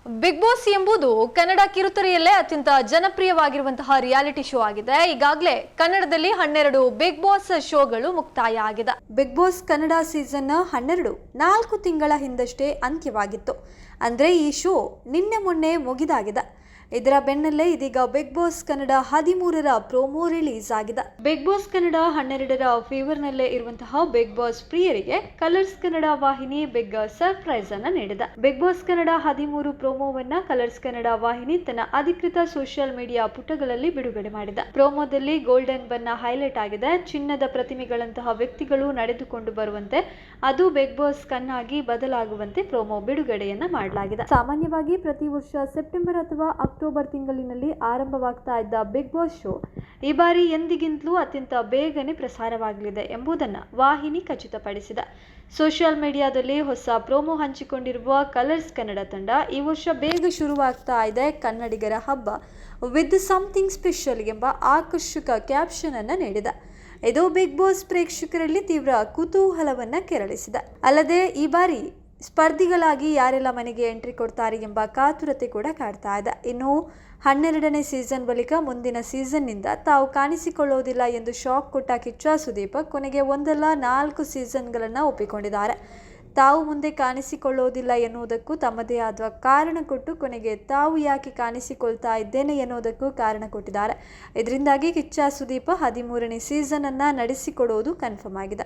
Big boss ಎಂಬುದು ಕನ್ನಡ ಕಿರುತೆರೆಯಲ್ಲೇ ಅತ್ಯಂತ ಜನಪ್ರಿಯವಾಗಿರುವಂತಹ reality show ಆಗಿದೆ. ಈಗಾಗಲೇ ಕನ್ನಡದಲ್ಲಿ 12 ಬಿಗ್ ಬಾಸ್ ಶೋಗಳು ಮುಕ್ತಾಯ ಆಗಿದೆ. ಬಿಗ್ ಬಾಸ್ ಕನ್ನಡ ಸೀಸನ್ 12 4 ತಿಂಗಳ ಹಿಂದಷ್ಟೇ ಅಂತ್ಯವಾಗಿತ್ತು. ಅಂದ್ರೆ ಈ ಶೋ ನಿನ್ನೆ ಮೊನ್ನೆ ಮುಗಿದಾಗಿದೆ. ಇದರ ಬೆನ್ನಲ್ಲೇ ಇದೀಗ ಬಿಗ್ ಬಾಸ್ ಕನ್ನಡ 13ರ ಪ್ರೋಮೋ ರಿಲೀಸ್ ಆಗಿದೆ. ಬಿಗ್ ಬಾಸ್ ಕನ್ನಡ 12ರ ಫೀವರ್ ನಲ್ಲೇ ಇರುವಂತಹ ಬಿಗ್ ಬಾಸ್ ಪ್ರಿಯರಿಗೆ ಕಲರ್ಸ್ ಕನ್ನಡ ವಾಹಿನಿ ಬಿಗ್ ಸರ್ಪ್ರೈಸ್ ಅನ್ನ ನೀಡಿದೆ. ಬಿಗ್ ಬಾಸ್ ಕನ್ನಡ 13 ಪ್ರೋಮೋವನ್ನ ಕಲರ್ಸ್ ಕನ್ನಡ ವಾಹಿನಿ ತನ್ನ ಅಧಿಕೃತ ಸೋಷಿಯಲ್ ಮೀಡಿಯಾ ಪುಟಗಳಲ್ಲಿ ಬಿಡುಗಡೆ ಮಾಡಿದೆ. ಪ್ರೋಮೋದಲ್ಲಿ ಗೋಲ್ಡನ್ ಬಣ್ಣ ಹೈಲೈಟ್ ಆಗಿದೆ. ಚಿನ್ನದ ಪ್ರತಿಮೆಗಳಂತಹ ವ್ಯಕ್ತಿಗಳು ನಡೆದುಕೊಂಡು ಬರುವಂತೆ, ಅದು ಬಿಗ್ ಬಾಸ್ ಕಣ್ಣಾಗಿ ಬದಲಾಗುವಂತೆ ಪ್ರೋಮೋ ಬಿಡುಗಡೆಯನ್ನ ಮಾಡಲಾಗಿದೆ. ಸಾಮಾನ್ಯವಾಗಿ ಪ್ರತಿ ವರ್ಷ ಸೆಪ್ಟೆಂಬರ್ ಅಥವಾ ಅಕ್ಟೋಬರ್ ತಿಂಗಳಿನಲ್ಲಿ ಆರಂಭವಾಗ್ತಾ ಇದ್ದ ಬಿಗ್ ಬಾಸ್ ಶೋ ಈ ಬಾರಿ ಎಂದಿಗಿಂತಲೂ ಅತ್ಯಂತ ಬೇಗನೆ ಪ್ರಸಾರವಾಗಲಿದೆ ಎಂಬುದನ್ನು ವಾಹಿನಿ ಖಚಿತಪಡಿಸಿದೆ. ಸೋಷಿಯಲ್ ಮೀಡಿಯಾದಲ್ಲಿ ಹೊಸ ಪ್ರೋಮೋ ಹಂಚಿಕೊಂಡಿರುವ ಕಲರ್ಸ್ ಕನ್ನಡ ತಂಡ ಈ ವರ್ಷ ಬೇಗ ಶುರುವಾಗ್ತಾ ಇದೆ ಕನ್ನಡಿಗರ ಹಬ್ಬ ವಿತ್ ಸಮಥಿಂಗ್ ಸ್ಪೆಷಲ್ ಎಂಬ ಆಕರ್ಷಕ ಕ್ಯಾಪ್ಷನ್ ಅನ್ನು ನೀಡಿದೆ. ಇದು ಬಿಗ್ ಬಾಸ್ ಪ್ರೇಕ್ಷಕರಲ್ಲಿ ತೀವ್ರ ಕುತೂಹಲವನ್ನ ಕೆರಳಿಸಿದೆ. ಅಲ್ಲದೆ ಈ ಬಾರಿ ಸ್ಪರ್ಧಿಗಳಾಗಿ ಯಾರೆಲ್ಲ ಮನೆಗೆ ಎಂಟ್ರಿ ಕೊಡ್ತಾರೆ ಎಂಬ ಕಾತುರತೆ ಕೂಡ ಕಾಡ್ತಾ ಇದೆ. ಇನ್ನು 12ನೇ ಸೀಸನ್ ಬಳಿಕ ಮುಂದಿನ ಸೀಸನ್ನಿಂದ ತಾವು ಕಾಣಿಸಿಕೊಳ್ಳೋದಿಲ್ಲ ಎಂದು ಶಾಕ್ ಕೊಟ್ಟ ಕಿಚ್ಚ ಸುದೀಪ್ ಕೊನೆಗೆ ಒಂದಲ್ಲ 4 ಸೀಸನ್ಗಳನ್ನು ಒಪ್ಪಿಕೊಂಡಿದ್ದಾರೆ. ತಾವು ಮುಂದೆ ಕಾಣಿಸಿಕೊಳ್ಳೋದಿಲ್ಲ ಎನ್ನುವುದಕ್ಕೂ ತಮ್ಮದೇ ಆದ ಕಾರಣ ಕೊಟ್ಟು ಕೊನೆಗೆ ತಾವು ಯಾಕೆ ಕಾಣಿಸಿಕೊಳ್ತಾ ಇದ್ದೇನೆ ಎನ್ನುವುದಕ್ಕೂ ಕಾರಣ ಕೊಟ್ಟಿದ್ದಾರೆ. ಇದರಿಂದಾಗಿ ಕಿಚ್ಚ ಸುದೀಪ್ 13ನೇ ಸೀಸನ್ ಅನ್ನ ನಡೆಸಿಕೊಡೋದು ಕನ್ಫರ್ಮ್ ಆಗಿದೆ.